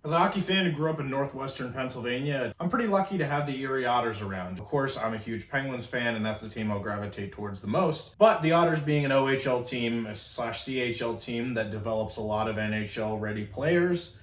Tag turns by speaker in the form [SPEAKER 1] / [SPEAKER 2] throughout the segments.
[SPEAKER 1] As a hockey fan who grew up in northwestern Pennsylvania, I'm pretty lucky to have the Erie Otters around. Of course, I'm a huge Penguins fan, and that's the team I'll gravitate towards the most. But the Otters being an OHL team / CHL team that develops a lot of NHL-ready players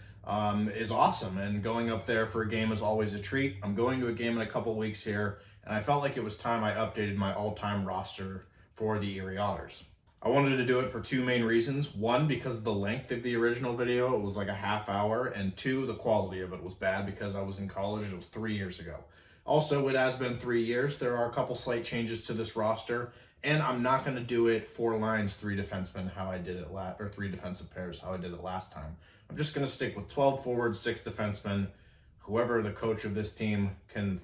[SPEAKER 1] is awesome. And going up there for a game is always a treat. I'm going to a game in a couple weeks here, and I felt like it was time I updated my all-time roster for the Erie Otters. I wanted to do it for two main reasons. One, because of the length of the original video. It was like a half hour. And two, the quality of it was bad because I was in college. It was 3 years ago. Also, it has been 3 years. There are a couple slight changes to this roster. And I'm not going to do it 4 lines, 3 defensemen, how I did it or 3 defensive pairs, how I did it last time. I'm just going to stick with 12 forwards, 6 defensemen. Whoever the coach of this team can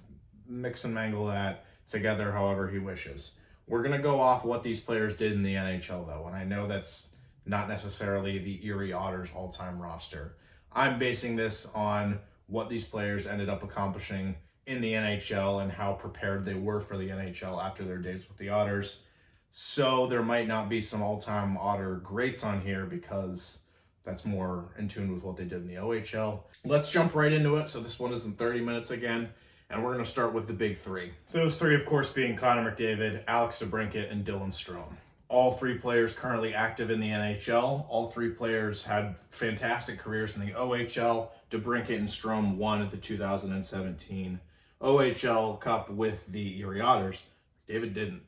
[SPEAKER 1] mix and mangle that together however he wishes. We're going to go off what these players did in the NHL, though, and I know that's not necessarily the Erie Otters all-time roster. I'm basing this on what these players ended up accomplishing in the NHL and how prepared they were for the NHL after their days with the Otters. So there might not be some all-time Otter greats on here because that's more in tune with what they did in the OHL. Let's jump right into it. So this one isn't 30 minutes again. And we're going to start with the big three. Those three, of course, being Connor McDavid, Alex DeBrincat, and Dylan Strome. All 3 players currently active in the NHL. All 3 players had fantastic careers in the OHL. DeBrincat and Strome won at the 2017 OHL Cup with the Erie Otters. McDavid didn't.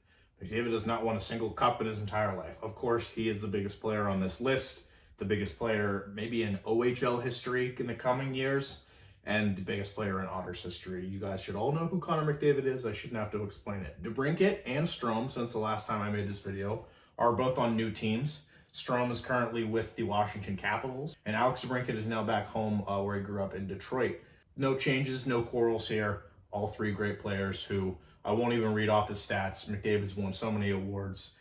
[SPEAKER 1] McDavid has not won a single cup in his entire life. Of course, he is the biggest player on this list, the biggest player maybe in OHL history in the coming years, and the biggest player in Otters history. You guys should all know who Connor McDavid is. I shouldn't have to explain it. DeBrincat and Strome, since the last time I made this video, are both on new teams. Strome is currently with the Washington Capitals, and Alex DeBrincat is now back home where he grew up in Detroit. No changes, no quarrels here. All 3 great players who I won't even read off the stats. McDavid's won so many awards.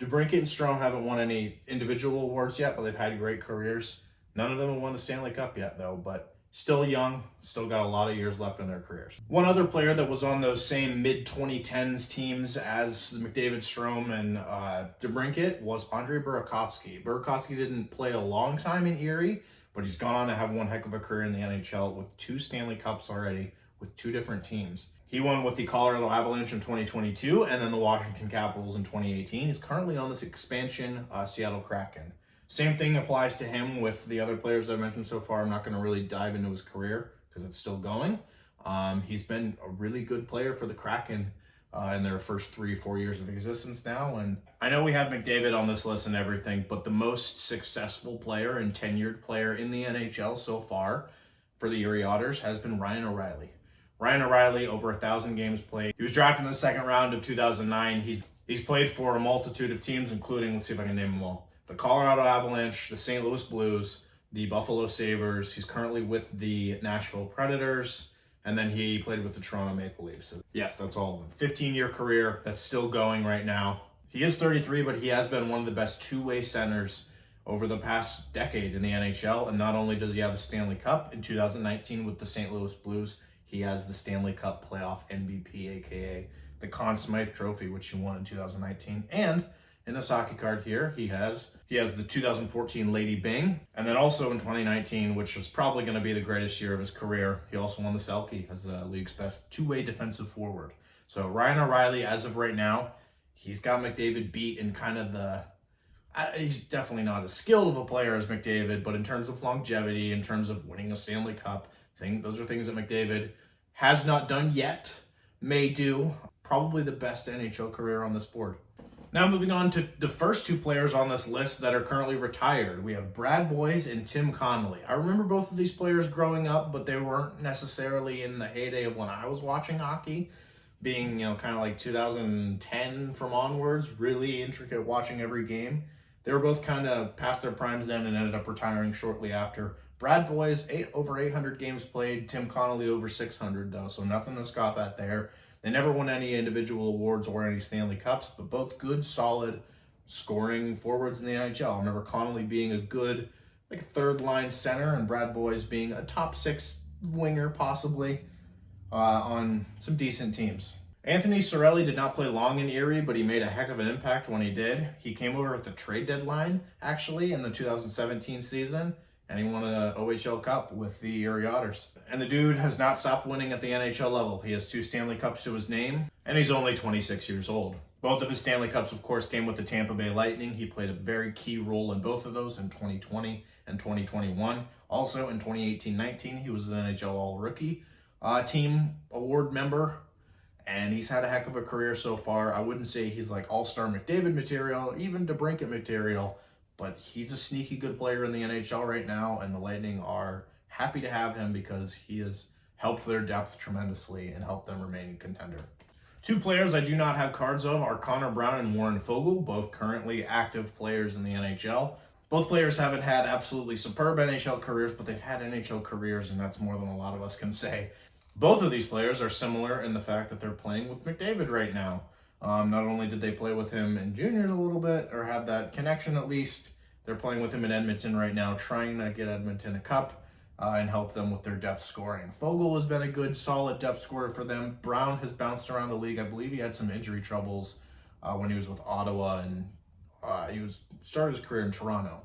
[SPEAKER 1] DeBrincat and Strome haven't won any individual awards yet, but they've had great careers. None of them have won the Stanley Cup yet, though, but still young, still got a lot of years left in their careers. One other player that was on those same mid-2010s teams as McDavid, Strome, and DeBrincat was Andre Burakovsky. Burakovsky didn't play a long time in Erie, but he's gone on to have one heck of a career in the NHL with 2 Stanley Cups already with 2 different teams. He won with the Colorado Avalanche in 2022 and then the Washington Capitals in 2018. He's currently on this expansion Seattle Kraken. Same thing applies to him with the other players I've mentioned so far. I'm not going to really dive into his career because it's still going. He's been a really good player for the Kraken in their first 3-4 years of existence now. And I know we have McDavid on this list and everything, but the most successful player and tenured player in the NHL so far for the Erie Otters has been Ryan O'Reilly. Ryan O'Reilly, over 1,000 games played. He was drafted in the 2nd round of 2009. He's played for a multitude of teams, including, let's see if I can name them all, the Colorado Avalanche, the St. Louis Blues, the Buffalo Sabres. He's currently with the Nashville Predators, and then he played with the Toronto Maple Leafs. So yes, that's all of them. 15-year career that's still going right now. He is 33, but he has been one of the best two-way centers over the past decade in the NHL, and not only does he have a Stanley Cup in 2019 with the St. Louis Blues, he has the Stanley Cup playoff MVP, aka the Conn Smythe Trophy, which he won in 2019, and in this hockey card here, he has the 2014 Lady Byng, and then also in 2019, which was probably going to be the greatest year of his career, he also won the Selke as the league's best two-way defensive forward. So Ryan O'Reilly, as of right now, he's got McDavid beat in kind of the... he's definitely not as skilled of a player as McDavid, but in terms of longevity, in terms of winning a Stanley Cup, those are things that McDavid has not done yet, may do. Probably the best NHL career on this board. Now moving on to the first 2 players on this list that are currently retired. We have Brad Boyes and Tim Connolly. I remember both of these players growing up, but they weren't necessarily in the heyday of when I was watching hockey, being, kind of like 2010 from onwards, really intricate watching every game. They were both kind of past their primes then and ended up retiring shortly after. Brad Boyes, over 800 games played. Tim Connolly over 600 though, so nothing to scoff at there. They never won any individual awards or any Stanley Cups, but both good, solid scoring forwards in the NHL. I remember Connolly being a good, like a third-line center, and Brad Boyes being a top 6 winger, possibly, on some decent teams. Anthony Cirelli did not play long in Erie, but he made a heck of an impact when he did. He came over at the trade deadline, actually, in the 2017 season, and he won an OHL Cup with the Erie Otters. And the dude has not stopped winning at the NHL level. He has 2 Stanley Cups to his name, and he's only 26 years old. Both of his Stanley Cups, of course, came with the Tampa Bay Lightning. He played a very key role in both of those in 2020 and 2021. Also, in 2018-19, he was an NHL All-Rookie Team Award member, and he's had a heck of a career so far. I wouldn't say he's like all-star McDavid material, even DeBrincat material, but he's a sneaky good player in the NHL right now, and the Lightning are happy to have him because he has helped their depth tremendously and helped them remain a contender. 2 players I do not have cards of are Connor Brown and Warren Foegele, both currently active players in the NHL. Both players haven't had absolutely superb NHL careers, but they've had NHL careers, and that's more than a lot of us can say. Both of these players are similar in the fact that they're playing with McDavid right now. Not only did they play with him in juniors a little bit, or have that connection at least, they're playing with him in Edmonton right now, trying to get Edmonton a cup and help them with their depth scoring. Foegele has been a good, solid depth scorer for them. Brown has bounced around the league. I believe he had some injury troubles when he was with Ottawa, and started his career in Toronto.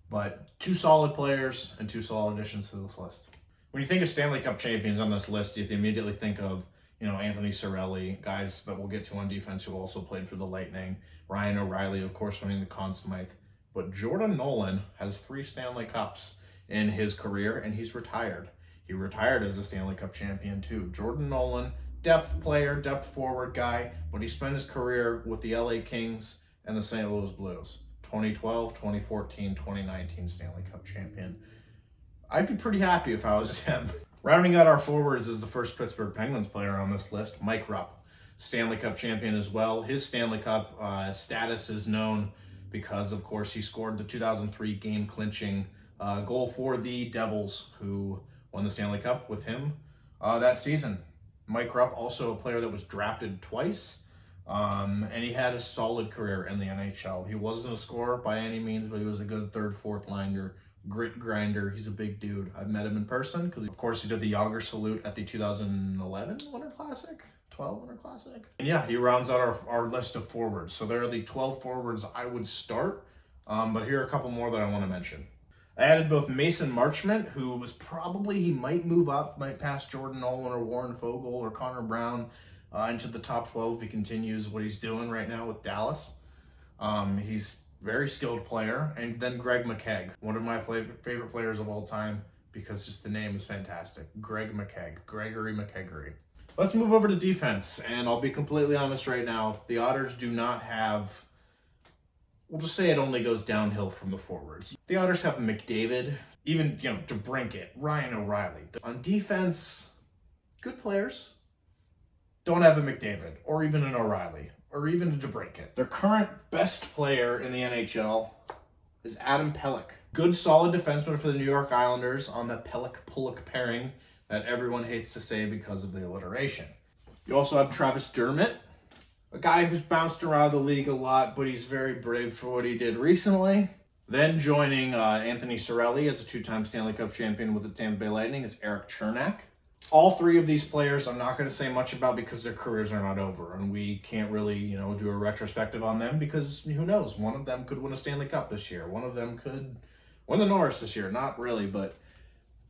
[SPEAKER 1] But 2 solid players and 2 solid additions to this list. When you think of Stanley Cup champions on this list, you immediately think of, Anthony Cirelli, guys that we'll get to on defense who also played for the Lightning. Ryan O'Reilly, of course, winning the Conn Smythe. But Jordan Nolan has 3 Stanley Cups in his career, and he's retired. He retired as a Stanley Cup champion too. Jordan Nolan, depth player, depth forward guy, but he spent his career with the LA Kings and the St. Louis Blues. 2012, 2014, 2019 Stanley Cup champion. I'd be pretty happy if I was him. Rounding out our forwards is the first Pittsburgh Penguins player on this list, Mike Rupp. Stanley Cup champion as well. His Stanley Cup status is known because, of course, he scored the 2003 game-clinching goal for the Devils, who won the Stanley Cup with him that season. Mike Rupp, also a player that was drafted twice, and he had a solid career in the NHL. He wasn't a scorer by any means, but he was a good 3rd, 4th liner, grit grinder. He's a big dude. I've met him in person because, of course, he did the Yager salute at the 2011 Winter Classic. 12 Winter Classic. And yeah, he rounds out our list of forwards. So there are the 12 forwards I would start, but here are a couple more that I want to mention. I added both Mason Marchment, who was he might move up, might pass Jordan Nolan or Warren Foegele or Connor Brown into the top 12 if he continues what he's doing right now with Dallas. He's a very skilled player. And then Greg McKegg, one of my favorite players of all time, because just the name is fantastic. Greg McKegg, Gregory McKeggery. Let's move over to defense, and I'll be completely honest right now. The Otters do not have, we'll just say it only goes downhill from the forwards. The Otters have McDavid, even, DeBrincat, Ryan O'Reilly. On defense, good players. Don't have a McDavid, or even an O'Reilly, or even a DeBrincat. Their current best player in the NHL is Adam Pelech. Good, solid defenseman for the New York Islanders on the Pelech-Pulock pairing that everyone hates to say because of the alliteration. You also have Travis Dermott, a guy who's bounced around the league a lot, but he's very brave for what he did recently. Then joining Anthony Cirelli as a 2-time Stanley Cup champion with the Tampa Bay Lightning is Erik Cernak. All 3 of these players I'm not going to say much about because their careers are not over, and we can't really, do a retrospective on them because who knows? One of them could win a Stanley Cup this year. One of them could win the Norris this year. Not really, but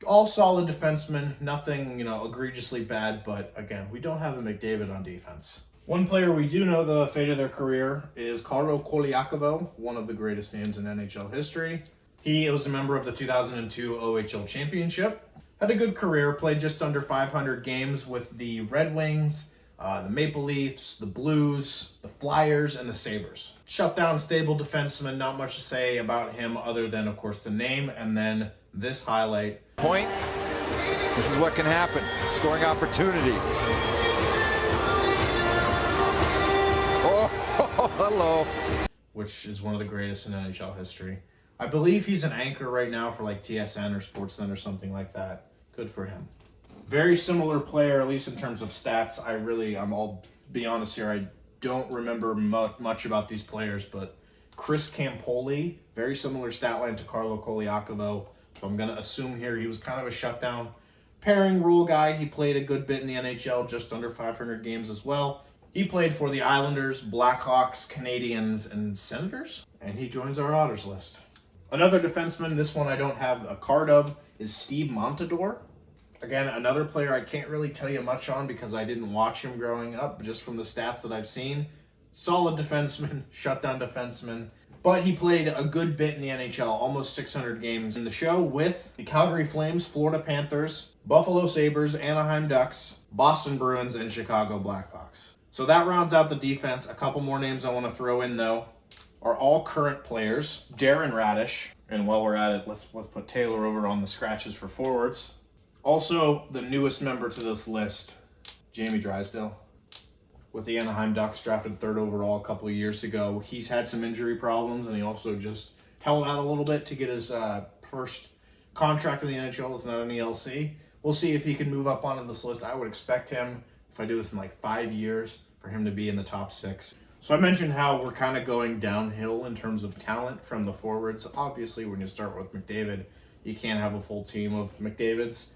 [SPEAKER 1] all solid defensemen, nothing, egregiously bad, but again, we don't have a McDavid on defense. One player we do know the fate of their career is Carlo Colaiacovo, one of the greatest names in NHL history. He was a member of the 2002 OHL Championship, had a good career, played just under 500 games with the Red Wings, the Maple Leafs, the Blues, the Flyers, and the Sabres. Shutdown, stable defenseman, not much to say about him other than, of course, the name, and then this highlight.
[SPEAKER 2] Point. This is what can happen. Scoring opportunity. Oh, hello.
[SPEAKER 1] Which is one of the greatest in NHL history. I believe he's an anchor right now for like TSN or Sportsnet or something like that. Good for him. Very similar player, at least in terms of stats. I'll be honest here, I don't remember much about these players, but Chris Campoli, very similar stat line to Carlo Colaiacovo. So I'm going to assume here he was kind of a shutdown pairing rule guy. He played a good bit in the NHL, just under 500 games as well. He played for the Islanders, Blackhawks, Canadiens, and Senators, and he joins our Otters list. Another defenseman, this one I don't have a card of, is Steve Montador. Again, another player I can't really tell you much on because I didn't watch him growing up, but just from the stats that I've seen. Solid defenseman, shutdown defenseman. But he played a good bit in the NHL, almost 600 games in the show with the Calgary Flames, Florida Panthers, Buffalo Sabres, Anaheim Ducks, Boston Bruins, and Chicago Blackhawks. So that rounds out the defense. A couple more names I want to throw in, though, are all current players. Darren Raddysh. And while we're at it, let's put Taylor over on the scratches for forwards. Also, the newest member to this list, Jamie Drysdale. With the Anaheim Ducks, drafted 3rd overall a couple of years ago. He's had some injury problems, and he also just held out a little bit to get his first contract in the NHL. It's not an ELC. We'll see if he can move up onto this list. I would expect him, if I do this in like 5 years, for him to be in the top 6. So I mentioned how we're kind of going downhill in terms of talent from the forwards. Obviously, when you start with McDavid, you can't have a full team of McDavids.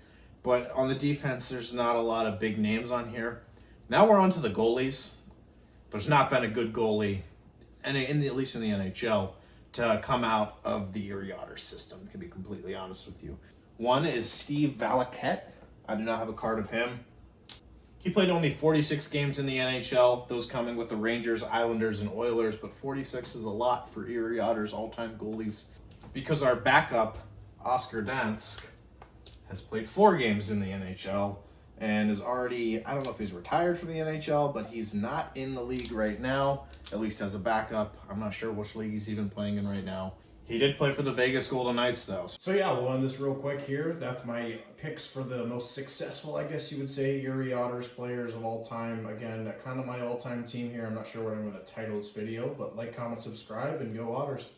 [SPEAKER 1] But on the defense, there's not a lot of big names on here. Now we're on to the goalies. There's not been a good goalie, and at least in the NHL, to come out of the Erie Otters system, to be completely honest with you. One is Steve Valiquette. I do not have a card of him. He played only 46 games in the NHL, those coming with the Rangers, Islanders, and Oilers, but 46 is a lot for Erie Otters all-time goalies because our backup, Oscar Dansk, has played 4 games in the NHL and is already, I don't know if he's retired from the NHL, but he's not in the league right now, at least as a backup. I'm not sure which league he's even playing in right now. He did play for the Vegas Golden Knights, though. So yeah, we'll end this real quick here. That's my picks for the most successful, I guess you would say, Erie Otters players of all time. Again, kind of my all-time team here. I'm not sure what I'm going to title this video, but like, comment, subscribe, and go Otters.